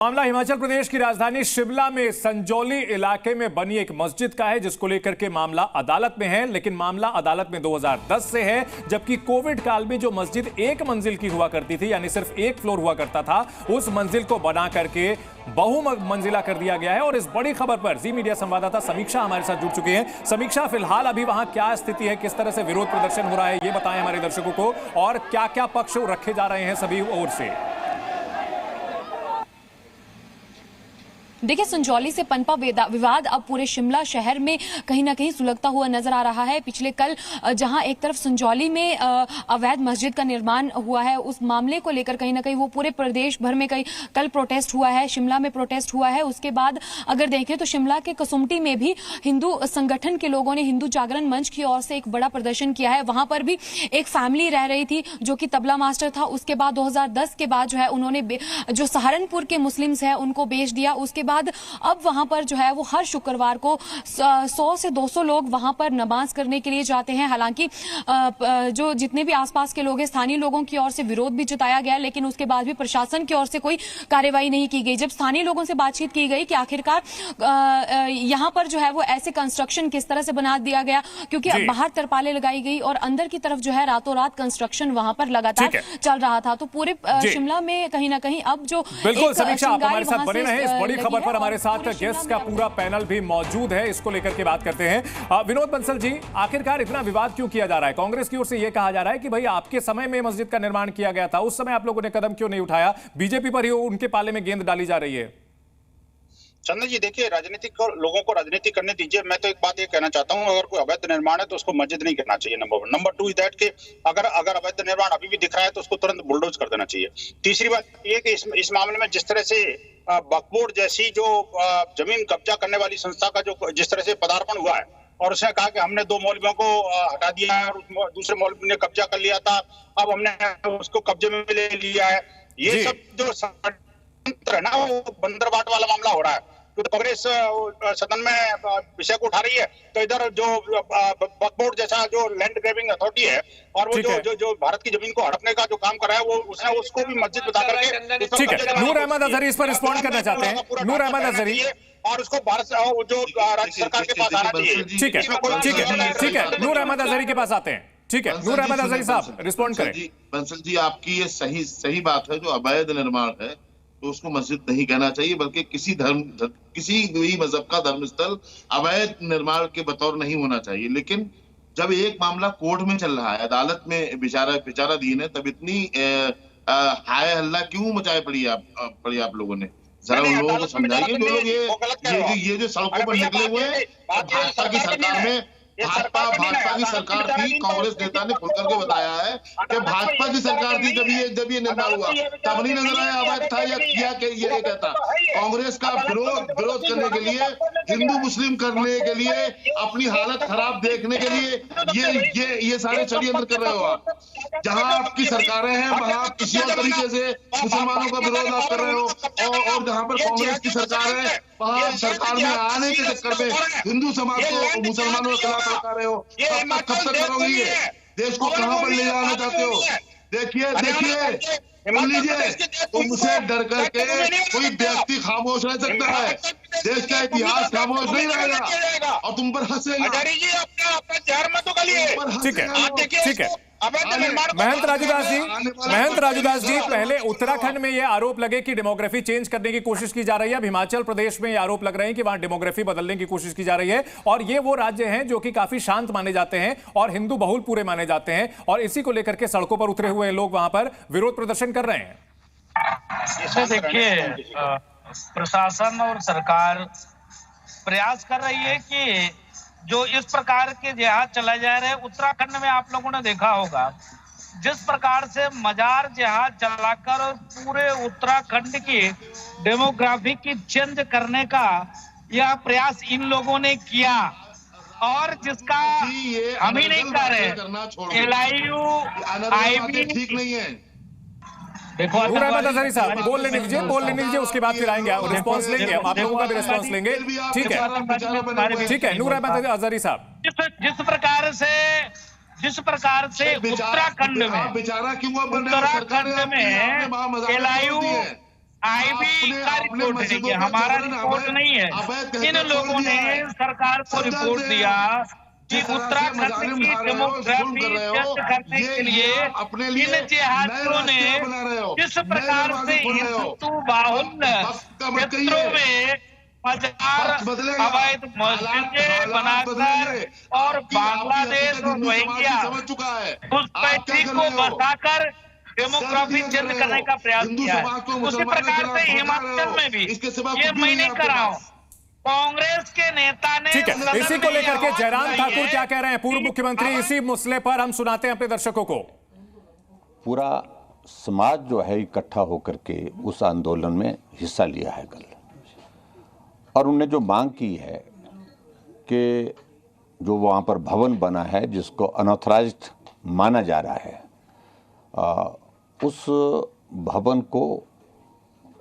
मामला हिमाचल प्रदेश की राजधानी शिमला में संजौली इलाके में बनी एक मस्जिद का है, जिसको लेकर के मामला अदालत में है। लेकिन मामला अदालत में 2010 से है, जबकि कोविड काल में जो मस्जिद एक मंजिल की हुआ करती थी, यानी सिर्फ एक फ्लोर हुआ करता था, उस मंजिल को बना करके बहुमंजिला कर दिया गया है। और इस बड़ी खबर पर जी मीडिया संवाददाता समीक्षा हमारे साथ जुड़ चुके हैं। समीक्षा, फिलहाल अभी वहां क्या स्थिति है, किस तरह से विरोध प्रदर्शन हो रहा है, ये बताएं हमारे दर्शकों को, और क्या क्या पक्ष रखे जा रहे हैं सभी ओर से। देखिए, संजौली से पनपा विवाद अब पूरे शिमला शहर में कहीं ना कहीं सुलगता हुआ नजर आ रहा है। पिछले कल जहां एक तरफ संजौली में अवैध मस्जिद का निर्माण हुआ है, उस मामले को लेकर कहीं ना कहीं वो पूरे प्रदेश भर में कल प्रोटेस्ट हुआ है, शिमला में प्रोटेस्ट हुआ है। उसके बाद अगर देखें तो शिमला के कसुमटी में भी हिंदू संगठन के लोगों ने हिंदू जागरण मंच की ओर से एक बड़ा प्रदर्शन किया है। वहां पर भी एक फैमिली रह रही थी जो कि तबला मास्टर था। उसके बाद 2010 के बाद जो है उन्होंने जो सहारनपुर के मुस्लिम्स है उनको बेच दिया। उसके बाद अब वहां पर जो है वो हर शुक्रवार को 100 से 200 लोग वहां पर नमाज करने के लिए जाते हैं। हालांकि जो जितने भी आसपास के लोग हैं, स्थानीय लोगों की ओर से विरोध भी जताया गया, लेकिन उसके बाद भी प्रशासन की ओर से कोई कार्रवाई नहीं की गई। जब स्थानीय लोगों से बातचीत की गई कि आखिरकार यहां पर जो है वो ऐसे कंस्ट्रक्शन किस तरह से बना दिया गया, क्योंकि बाहर तरपाले लगाई गई और अंदर की तरफ जो है रातों रात कंस्ट्रक्शन वहां पर लगातार चल रहा था। तो पूरे शिमला में कहीं ना कहीं अब जो बिल्कुल समीक्षा, आप हमारे साथ बने रहें। इस बड़ी खबर पर हमारे साथ गेस्ट का पूरा पैनल भी मौजूद है, इसको लेकर के बात करते हैं। विनोद बंसल जी, आखिरकार इतना विवाद क्यों किया जा रहा है? कांग्रेस की ओर से यह कहा जा रहा है कि भाई आपके समय में मस्जिद का निर्माण किया गया था, उस समय आप लोगों ने कदम क्यों नहीं उठाया? बीजेपी पर ही उनके पाले में गेंद डाली जा रही है। चंदन जी, देखिए, राजनीतिक लोगों को राजनीति करने दीजिए। मैं तो एक बात ये कहना चाहता हूँ, अगर कोई अवैध निर्माण है तो उसको मस्जिद नहीं कहना चाहिए, नंबर 1। नंबर 2 इज दैट कि अगर अवैध निर्माण अभी भी दिख रहा है तो उसको तुरंत बुलडोज कर देना चाहिए। तीसरी बात ये कि इस मामले में जिस तरह से वक्फ बोर्ड जैसी जो जमीन कब्जा करने वाली संस्था का जो जिस तरह से पदार्पण हुआ है, और उसने कहा कि हमने 2 मौलवियों को हटा दिया है और दूसरे मौलवी ने कब्जा कर लिया था, अब हमने उसको कब्जे में ले लिया है, ये सब जो है ना, वो बंदरबाट वाला मामला हो रहा है। तो कांग्रेस सदन में विषय को उठा रही है, तो इधर जो वक्फ बोर्ड जैसा जो लैंड ग्रैबिंग अथॉरिटी है और वो जो भारत की जमीन को हड़पने का जो काम कर रहा है, वो उसने उसको भी मस्जिद बता करके। ठीक है, नूर अहमद अजहरी इस पर रिस्पॉन्ड करना चाहते हैं। नूर अहमद अजहरी, और उसको भारत जो राज्य सरकार के पास आना चाहिए। ठीक है, ठीक है, नूर अहमद अजहरी के पास आते हैं। ठीक है, नूर अहमद अजहरी साहब रिस्पॉन्ड करें। बंसल जी, आपकी ये सही बात है। जो अवैध निर्माण है तो उसको मस्जिद नहीं कहना चाहिए, बल्कि किसी भी मजहब का धर्मस्थल अवैध निर्माण के बतौर नहीं होना चाहिए। लेकिन जब एक मामला कोर्ट में चल रहा है, अदालत में विचाराधीन है, तब इतनी हाय हल्ला क्यों मचाए पड़ी आप लोगों ने? जरा उन लोगों को समझाइए जो लोग ये जो सड़कों पर निकले हुए हैं। भाजपा की सरकार में भाजपा की सरकार थी, कांग्रेस नेता ने खुल करके बताया है कि भाजपा की सरकार थी जब ये निर्माण हुआ, तब नहीं नजर आया अवैध था या किया कि ये कहता। कांग्रेस का विरोध करने के लिए, हिंदू मुस्लिम करने के लिए, अपनी हालत खराब देखने के लिए ये सारे षड्यंत्र कर रहे हो आप। जहां आपकी सरकारें हैं वहां आप किसी और तरीके से मुसलमानों का विरोध आप कर रहे हो, और जहां पर कांग्रेस की सरकार है वहां आप सरकार में आने के चक्कर में हिंदू समाज को मुसलमानों के खिलाफ लगा रहे हो। कब तक करोगे ये? देश को कहां पर ले जाना चाहते हो? देखिए सुन लीजिए, तुमसे डर करके कोई व्यक्ति खामोश रह सकता है, देश का इतिहास खामोश नहीं रहेगा और तुम पर हंसेगा। ठीक है। महंत राजूदास जी, पहले उत्तराखंड में यह आरोप लगे कि डेमोग्राफी चेंज करने की कोशिश की जा रही है। अब हिमाचल प्रदेश में यह आरोप लग रहे हैं कि वहां डेमोग्राफी बदलने की कोशिश की जा रही है, और ये वो राज्य हैं जो कि काफी शांत माने जाते हैं और हिंदू बहुल पूरे माने जाते हैं, और इसी को लेकर के सड़कों पर उतरे हुए लोग वहां पर विरोध प्रदर्शन कर रहे हैं। देखिए, प्रशासन और सरकार प्रयास कर रही है कि जो इस प्रकार के जिहाद चलाए जा रहे हैं, उत्तराखंड में आप लोगों ने देखा होगा जिस प्रकार से मजार जिहाद चलाकर और पूरे उत्तराखंड की डेमोग्राफी की चेंज करने का यह प्रयास इन लोगों ने किया, और जिसका हम ही नहीं कर रहे। LIU IB ठीक नहीं है। नूर अहमद अजहरी साहब बोल लेने दीजिए, उसके बाद फिर आएंगे, रिस्पॉन्स लेंगे, आप लोगों का भी रिस्पॉन्स लेंगे। ठीक है, नूर अहमद अजहरी साहब, जिस प्रकार से उत्तराखंड में LIU आईबी का रिपोर्ट है, हमारा रिपोर्ट नहीं है। इन लोगों ने सरकार को रिपोर्ट दिया कि उत्तराखंड की डेमोग्राफी जज करने के लिए इन जिहादियों ने किस प्रकार से हिंदू बाहुल्य क्षेत्रों में हजार अवैध मस्जिदें बनाकर और बांग्लादेश और रोहिंग्या घुसपैठी को बसाकर डेमोग्राफी चेंज करने का प्रयास किया है। उसी प्रकार से हिमाचल में भी ये मैं नहीं कर रहा हूँ, कांग्रेस के नेता ने। ठीक है, इसी को लेकर के जयराम ठाकुर क्या कह रहे हैं, पूर्व मुख्यमंत्री, इसी मसले पर हम सुनाते हैं अपने दर्शकों को। पूरा समाज जो है इकट्ठा होकर के उस आंदोलन में हिस्सा लिया है कल, और उनने जो मांग की है कि जो वहाँ पर भवन बना है जिसको अनऑथराइज्ड माना जा रहा है, उस भवन को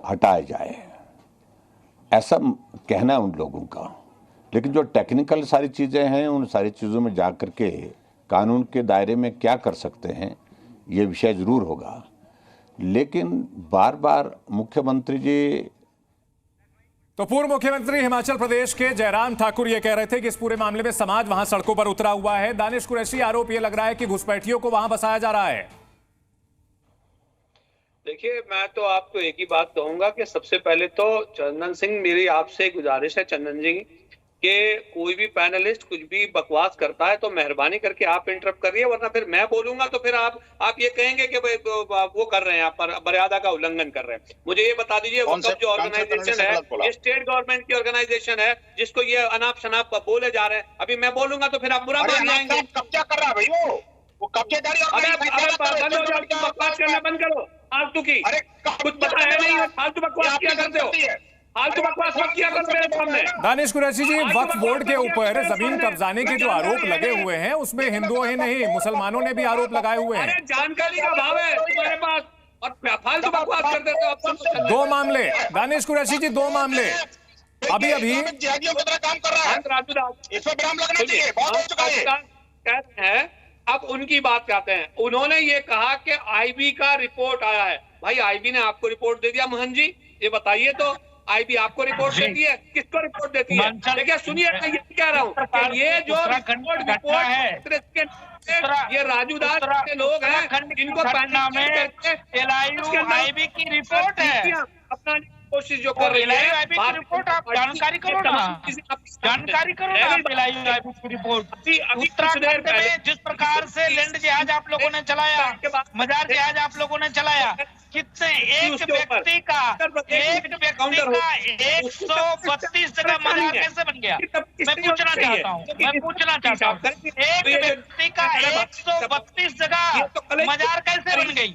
हटाया जाए, ऐसा कहना है उन लोगों का। लेकिन जो टेक्निकल सारी चीज़ें हैं, उन सारी चीज़ों में जा कर के कानून के दायरे में क्या कर सकते हैं ये विषय ज़रूर होगा। लेकिन बार बार मुख्यमंत्री जी, तो पूर्व मुख्यमंत्री हिमाचल प्रदेश के जयराम ठाकुर ये कह रहे थे कि इस पूरे मामले में समाज वहां सड़कों पर उतरा हुआ है। दानिश कुरैशी, आरोप ये लग रहा है कि घुसपैठियों को वहां बसाया जा रहा है। देखिए, मैं तो आपको एक ही बात कहूंगा कि सबसे पहले तो चंदन सिंह, मेरी आपसे गुजारिश है चंदन जी कि कोई भी पैनलिस्ट कुछ भी बकवास करता है तो मेहरबानी करके आप इंटरप्ट करिए, वरना फिर मैं बोलूंगा तो फिर आप ये कहेंगे कि वो कर रहे हैं, आप मर्यादा का उल्लंघन कर रहे हैं। मुझे ये बता दीजिए, वक्फ जो ऑर्गेनाइजेशन है, ये स्टेट गवर्नमेंट की ऑर्गेनाइजेशन है जिसको ये अनाप शनाप बोले जा रहे हैं। अभी मैं बोलूंगा तो फिर आप बुरा मान जाएंगे। कब्जा कर रहा है भाई, वो कब्जेदारी बकवास करना बंद करो, फालतू की कुछ पता है नहीं, फालतू बकवास क्या करते हो, फालतू बकवास मत किया करो मेरे सामने। दानिश कुरैशी जी, वक्फ बोर्ड के ऊपर जमीन कब्जाने के जो आरोप लगे हुए हैं उसमें हिंदुओं ही नहीं मुसलमानों ने भी आरोप लगाए हुए हैं। जानकारी का अभाव है तुम्हारे पास और फालतू बकवास कर देते हो। दो मामले, दानिश कुरैशी जी, दो मामले अभी जिहादियों की तरह काम कर रहा है, इसमें विराम लगना चाहिए, बहुत हो चुका है। कहते हैं, अब उनकी बात कहते हैं, उन्होंने ये कहा कि आईबी का रिपोर्ट आया है। भाई आईबी ने आपको रिपोर्ट दे दिया मोहन जी, ये बताइए तो, आईबी आपको रिपोर्ट देती है, किसको रिपोर्ट देती है? देखिए सुनिए, मैं ये कह रहा हूँ कि ये जो रिपोर्ट है, ये राजू दास के लोग हैं जिनको आईबी की रिपोर्ट है, अपना कोशिश जो कर रही है रिपोर्ट, आप जानकारी करो ना, जानकारी करो ना रिपोर्ट। उत्तराखंड में जिस प्रकार से लैंड जहाज आप लोगों ने चलाया, मजार जहाज आप लोगों ने चलाया, कितने एक व्यक्ति का 132 जगह मजार कैसे बन गया? मैं पूछना चाहता हूँ, एक व्यक्ति का 132 जगह मजार कैसे बन गई?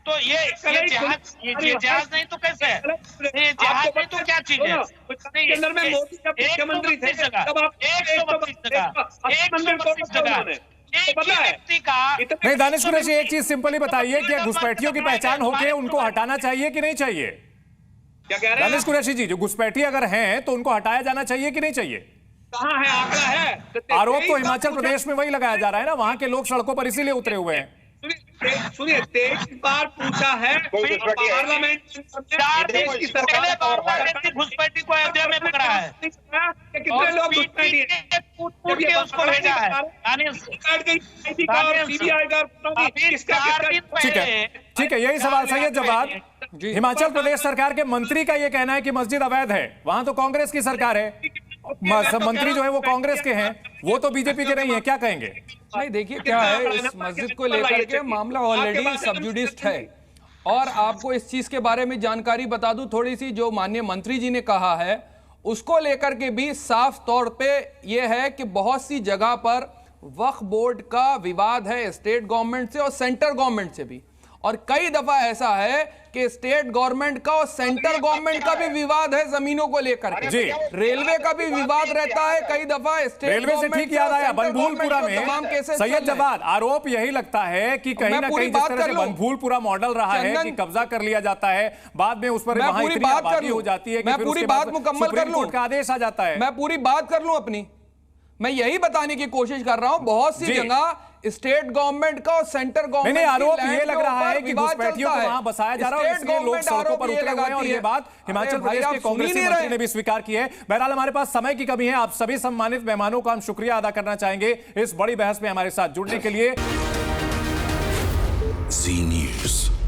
तो ये जहाज नहीं तो कैसे है? ये जहाज नहीं तो क्या चीज है? अंदर में मोदी जब मुख्यमंत्री थे तब आप 132 जगह नहीं। दानिश कुरैशी, एक चीज सिंपली बताइए कि घुसपैठियों की पहचान होके उनको हटाना चाहिए कि नहीं चाहिए? क्या कह रहे हैं दानिश कुरैशी जी, जो घुसपैठी अगर हैं तो उनको हटाया जाना चाहिए कि नहीं चाहिए? कहाँ है आंकड़ा है? आरोप तो हिमाचल प्रदेश में वही लगाया जा रहा है ना, वहां के लोग सड़कों पर इसीलिए उतरे हुए हैं। सुनिए 23 बार पूछा है पार्लियामेंट की सरकार घुसपैठी को अयोध्या में पकड़ा है, कितने लोग घुसपैठी उसको भेजा है। ठीक है, यही सवाल सही है। जवाब, हिमाचल प्रदेश सरकार के मंत्री का यह कहना है कि मस्जिद अवैध है, वहां तो कांग्रेस की सरकार है, मंत्री जो है वो कांग्रेस के हैं, वो तो बीजेपी के नहीं है, क्या कहेंगे? नहीं, देखिए क्या है, इस मस्जिद को लेकर के मामला ऑलरेडी सबजुडिस्ड है। और आपको इस चीज के बारे में जानकारी बता दूं थोड़ी सी, जो माननीय मंत्री जी ने कहा है उसको लेकर के भी साफ तौर पे ये है कि बहुत सी जगह पर वक्फ बोर्ड का विवाद है स्टेट गवर्नमेंट से और सेंटर गवर्नमेंट से भी, और कई दफा ऐसा है कि स्टेट गवर्नमेंट का और सेंटर गवर्नमेंट का भी विवाद है जमीनों को लेकर के। रेलवे का भी विवाद रहता है कई दफा। रेलवे से ठीक याद आया, बनभूलपुरा में सैयद जवाद, आरोप यही लगता है कि कहीं ना कहीं जिस तरह से बनभूलपुरा मॉडल रहा है कि कब्जा कर लिया जाता है, बाद में उस पर वहां इतनी आबादी हो जाती है कि फिर पूरी बात मुकम्मल कर लूं, का आदेश आ जाता है। मैं पूरी बात कर लूं अपनी, मैं यही बताने की कोशिश कर रहा हूं, बहुत सी जगह स्टेट गवर्नमेंट का और सेंटर गवर्नमेंट नहीं, आरोप ये लग रहा है कि घुसपैठियों को वहां बसाया जा रहा है और इसलिए लोग सड़कों पर उतरे हुए हैं, और ये बात हिमाचल प्रदेश के कांग्रेसी मंत्री ने भी स्वीकार की है। बहरहाल हमारे पास समय की कमी है, आप सभी सम्मानित मेहमानों का हम शुक्रिया अदा करना चाहेंगे इस बड़ी बहस में हमारे साथ जुड़ने के लिए। जी न्यूज़।